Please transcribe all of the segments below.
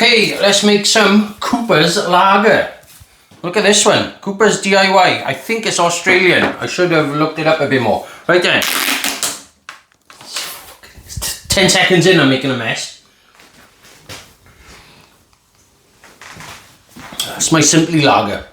Okay, let's make some Cooper's Lager. Look at this one, Cooper's DIY. I think it's Australian. I should have looked it up a bit more. Right then. 10 seconds in, I'm making a mess. That's my Simply Lager.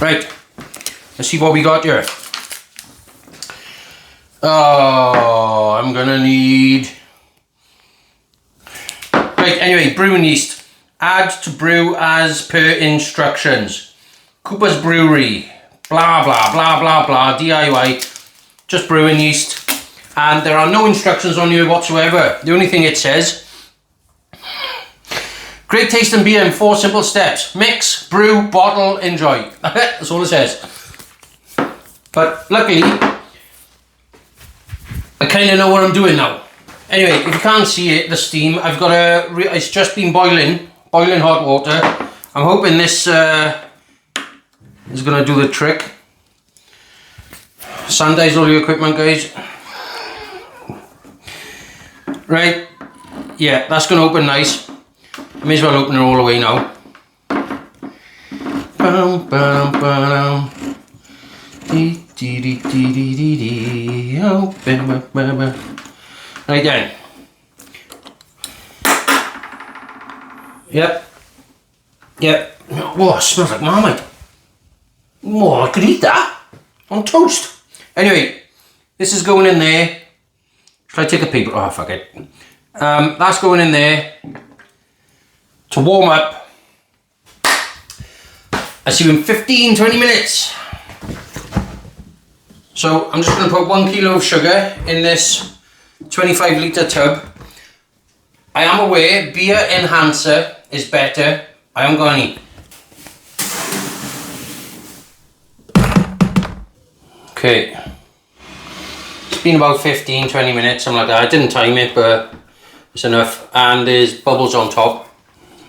Right, let's see what we got here. Oh, I'm gonna need... Right, anyway, brewing yeast. Add to brew as per instructions. Cooper's Brewery. Blah, blah, blah, blah, blah. DIY. Just brewing yeast. And there are no instructions on here whatsoever. The only thing it says... Great taste and beer in 4 simple steps. Mix, brew, bottle, enjoy. That's all it says. But luckily... I kind of know what I'm doing now. Anyway, if you can't see it, the steam, I've got it's just been boiling hot water. I'm hoping this is going to do the trick. Sanitize all your equipment, guys. Right, yeah, that's going to open nice. I may as well open it all the way now. Right then. Yep. Whoa, it smells like Marmite. Whoa, I could eat that on toast. Anyway, this is going in there. Should I take a paper? Oh, fuck it. That's going in there to warm up. I'll see you in 15-20 minutes. So I'm just going to put 1 kilo of sugar in this 25 litre tub. I am aware beer enhancer is better. I am going to. Okay. It's been about 15-20 minutes, something like that. I didn't time it, but it's enough. And there's bubbles on top.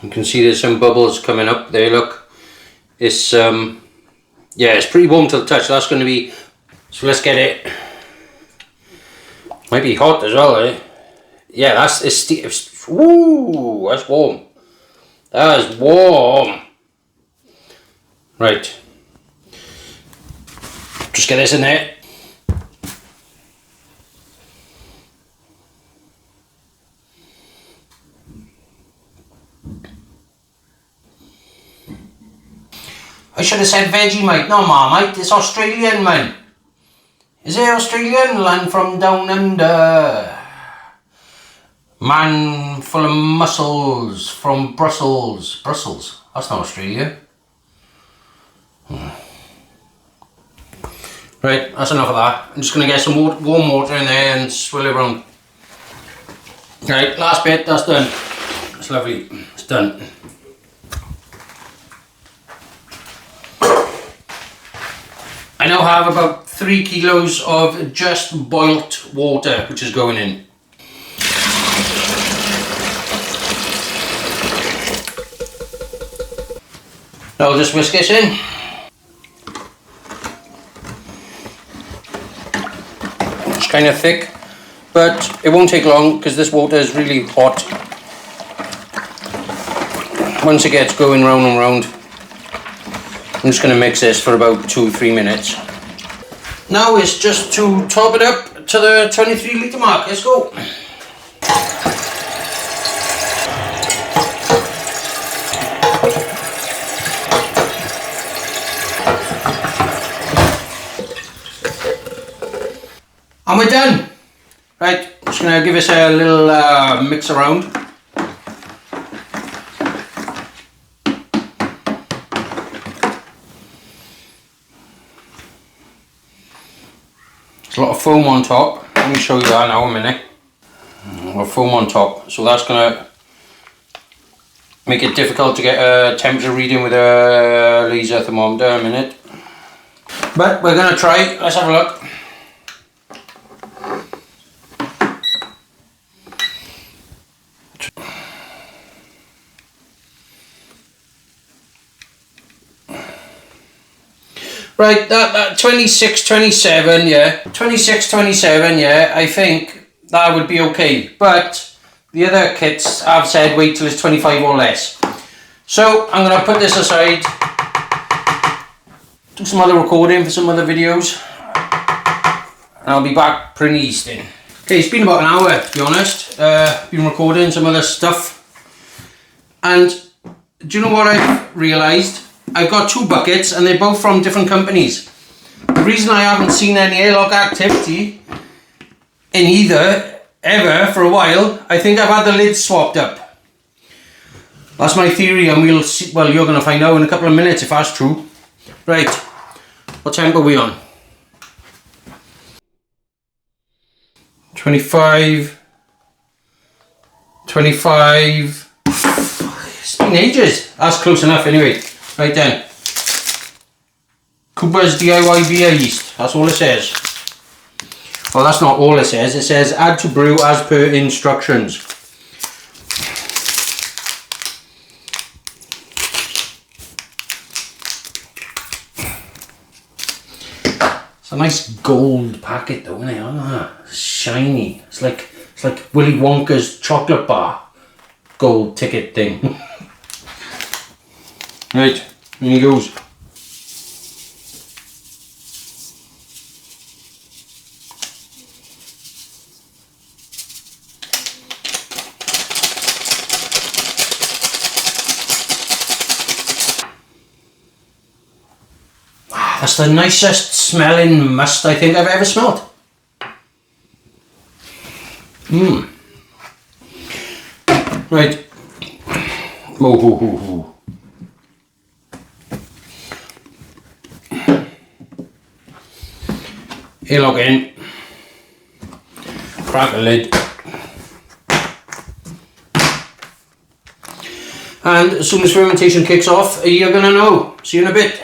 You can see there's some bubbles coming up there, look. It's yeah, it's pretty warm to the touch. That's going to be... So let's get it. Might be hot as well, eh? Yeah, it's woo, that's warm. That is warm. Right. Just get this in there. I should have said Vegemite, no Marmite, it's Australian, man. Is it Australian? Land from down under. Man full of muscles from Brussels. Brussels? That's not Australia. Right, that's enough of that. I'm just going to get some warm water in there and swirl it around. Right, last bit, that's done. That's lovely. It's done. I now have about 3 kilos of just boiled water, which is going in. Now I'll just whisk this in. It's kind of thick, but it won't take long because this water is really hot. Once it gets going round and round, I'm just going to mix this for about 2-3 minutes. Now it's just to top it up to the 23 litre mark. Let's go. And we're done. Right, just going to give us a little mix around. There's a lot of foam on top. Let me show you that now a minute. A lot of foam on top, so that's going to make it difficult to get a temperature reading with a laser thermometer in a minute. But we're going to try. Let's have a look. Right, that 26, 27, yeah. 26, 27, yeah. I think that would be okay. But the other kits I've said wait till it's 25 or less. So I'm going to put this aside, do some other recording for some other videos, and I'll be back pretty easy. Okay, it's been about an hour to be honest. Been recording some other stuff, and do you know what I've realised? I've got 2 buckets and they're both from different companies. The reason I haven't seen any airlock activity in either ever for a while, I think I've had the lids swapped up. That's my theory, and we'll see. Well, you're going to find out in a couple of minutes if that's true. Right, what temp are we on? 25. It's been ages. That's close enough anyway. Right then. Cooper's DIY beer yeast. That's all it says. Well, that's not all it says. It says add to brew as per instructions. It's a nice gold packet though, isn't it? Oh, it's shiny. It's like Willy Wonka's chocolate bar gold ticket thing. Right, here he goes. That's the nicest smelling must I think I've ever smelled. Right. Oh. Airlock in. Crack the lid. And as soon as fermentation kicks off, you're gonna know. See you in a bit.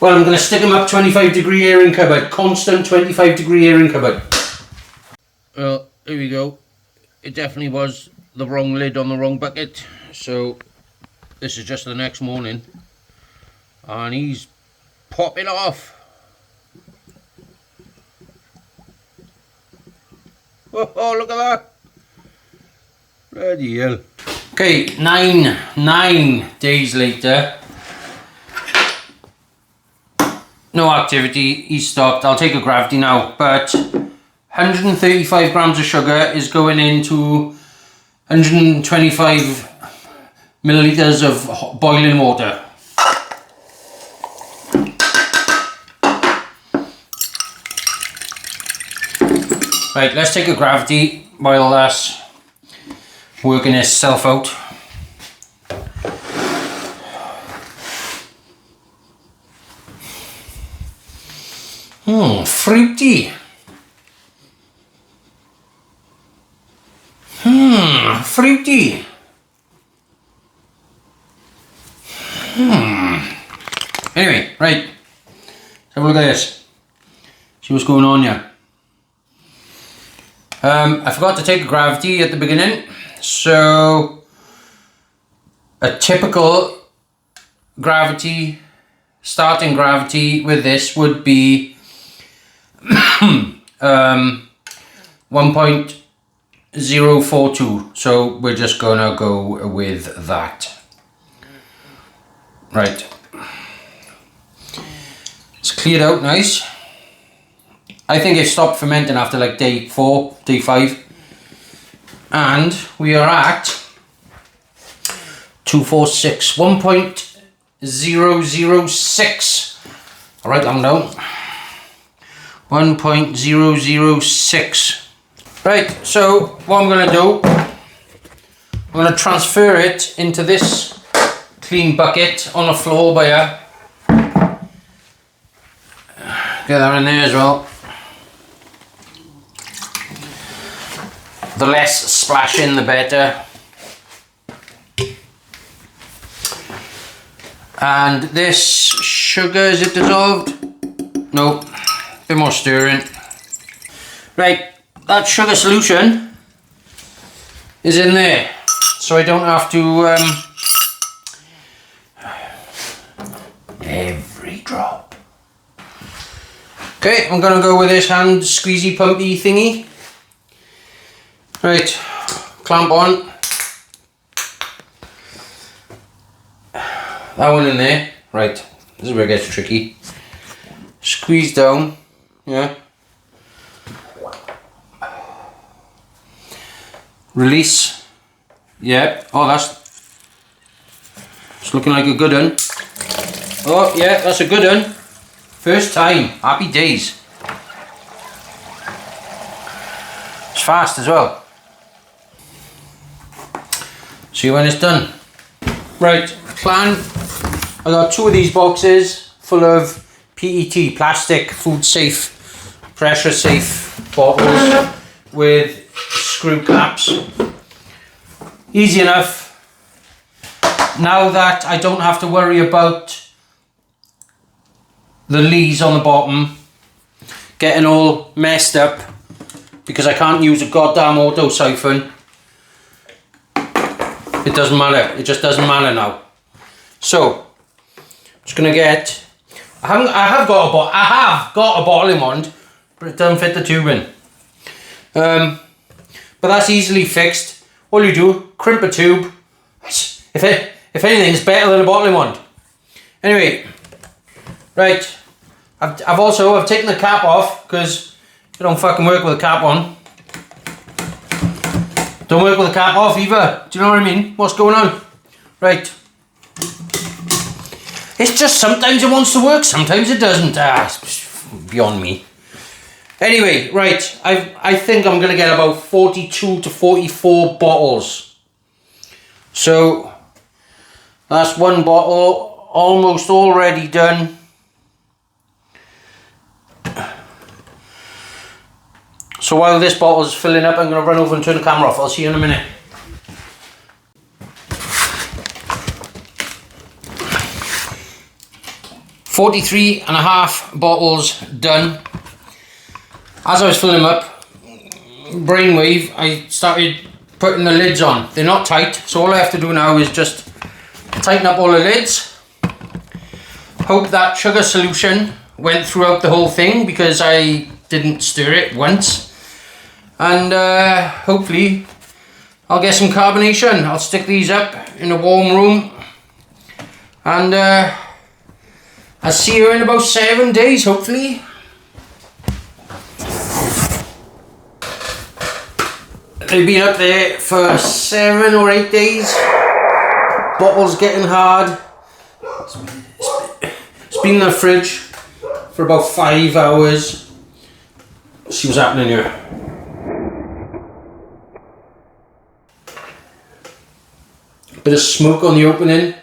Well, I'm going to stick them up 25-degree airing cupboard. Constant 25-degree airing cupboard. Well, here we go. It definitely was the wrong lid on the wrong bucket. So, this is just the next morning. And he's popping off. Oh, look at that. Bloody hell. Okay, nine days later. No activity, he's stopped. I'll take a gravity now, but 135 grams of sugar is going into 125 millilitres of boiling water. Right, let's take a gravity while that's working itself out. Fruity. Fruity. Anyway, right. Let's have a look at this. See what's going on here. I forgot to take a gravity at the beginning. So, a typical gravity, starting gravity with this would be 1.042, so we're just gonna go with that. Right, it's cleared out nice. I think it stopped fermenting after like day 4, day 5, and we are at 246, 1.006. I'll write that down. 1.006. Right, so what I'm going to do, I'm going to transfer it into this clean bucket on the floor by here. Get that in there as well. The less splashing, the better. And this sugar, is it dissolved? Nope. Bit more stirring. Right, that sugar solution is in there, so I don't have to every drop Okay, I'm gonna go with this hand squeezy pumpy thingy. Right, clamp on. That one in there. Right, this is where it gets tricky. Squeeze down, yeah. Release. Yeah. Oh, it's looking like a good one. Oh, yeah, that's a good one. First time. Happy days. It's fast as well. See when it's done. Right, plan. I got 2 of these boxes full of PET, plastic, food safe, pressure safe bottles with screw caps. Easy enough. Now that I don't have to worry about the lees on the bottom getting all messed up because I can't use a goddamn auto siphon, it doesn't matter. It just doesn't matter now. So I'm just gonna get. I have got a bottling wand, but it doesn't fit the tube in. But that's easily fixed. All you do, crimp a tube. If anything, it's better than a bottling wand. Anyway, right. I've taken the cap off because it don't fucking work with the cap on. Don't work with the cap off either. Do you know what I mean? What's going on? Right. It's just sometimes it wants to work, sometimes it doesn't. It's beyond me. Anyway, right. I think I'm gonna get about 42 to 44 bottles. So that's one bottle almost already done. So while this bottle is filling up, I'm going to run over and turn the camera off. I'll see you in a minute. .43.5 bottles done. As I was filling them up, brainwave, I started putting the lids on. They're not tight, so all I have to do now is just tighten up all the lids. Hope that sugar solution went throughout the whole thing because I didn't stir it once. And hopefully I'll get some carbonation. I'll stick these up in a warm room and I'll see you in about 7 days hopefully. They've been up there for 7 or 8 days. Bottle's getting hard. It's been in the fridge for about 5 hours. Let's see what's happening here. Bit of smoke on the opening.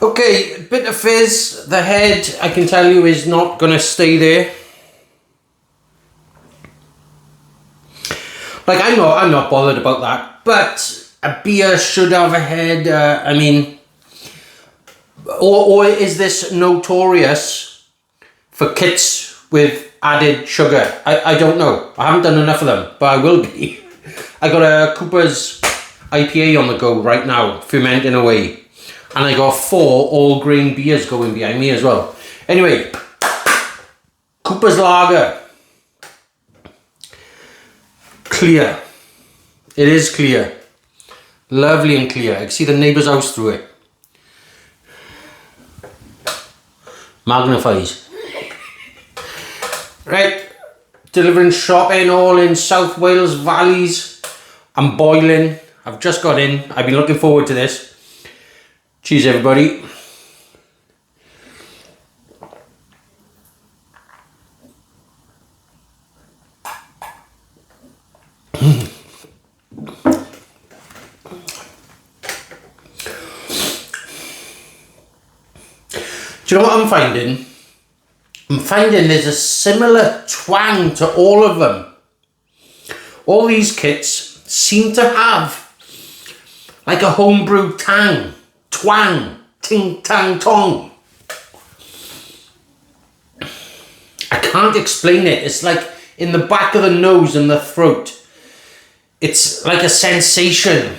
Okay, bit of fizz. The head, I can tell you, is not going to stay there. Like, I'm not bothered about that, but a beer should have a head. I mean, or is this notorious for kits with added sugar? I don't know. I haven't done enough of them, but I will be. I got a Cooper's IPA on the go right now, fermenting away. And I got 4 all-grain beers going behind me as well. Anyway, Cooper's Lager. Clear. It is clear. Lovely and clear. I can see the neighbour's house through it. Magnifies. Right. Delivering shopping all in South Wales valleys. I'm boiling. I've just got in. I've been looking forward to this. Cheers, everybody. Do you know what I'm finding? I'm finding there's a similar twang to all of them. All these kits seem to have like a homebrew tang, twang, ting tang tong. I can't explain it. It's like in the back of the nose and the throat. It's like a sensation.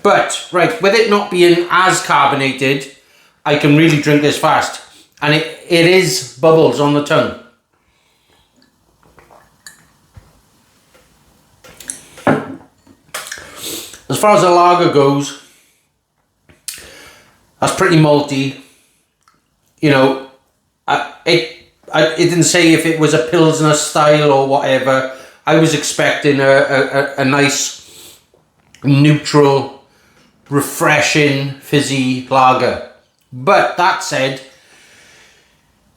But, right, with it not being as carbonated, I can really drink this fast. And it is bubbles on the tongue. As far as a lager goes, that's pretty malty. You know, it didn't say if it was a Pilsner style or whatever. I was expecting a nice, neutral, refreshing, fizzy lager. But that said,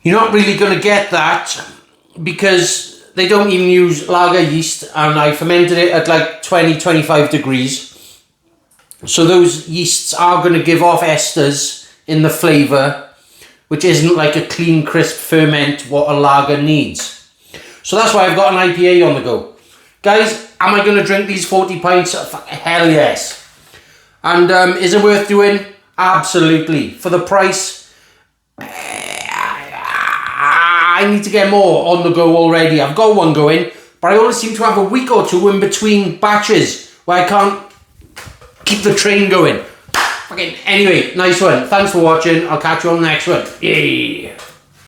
you're not really going to get that because they don't even use lager yeast, and I fermented it at like 20-25 degrees. So those yeasts are going to give off esters in the flavour, which isn't like a clean, crisp ferment what a lager needs. So that's why I've got an IPA on the go. Guys, am I going to drink these 40 pints? Hell yes. And is it worth doing? Absolutely. For the price, I need to get more on the go already. I've got one going, but I only seem to have a week or two in between batches where I can't keep the train going. Okay, anyway, nice one. Thanks for watching. I'll catch you on the next one. Yay!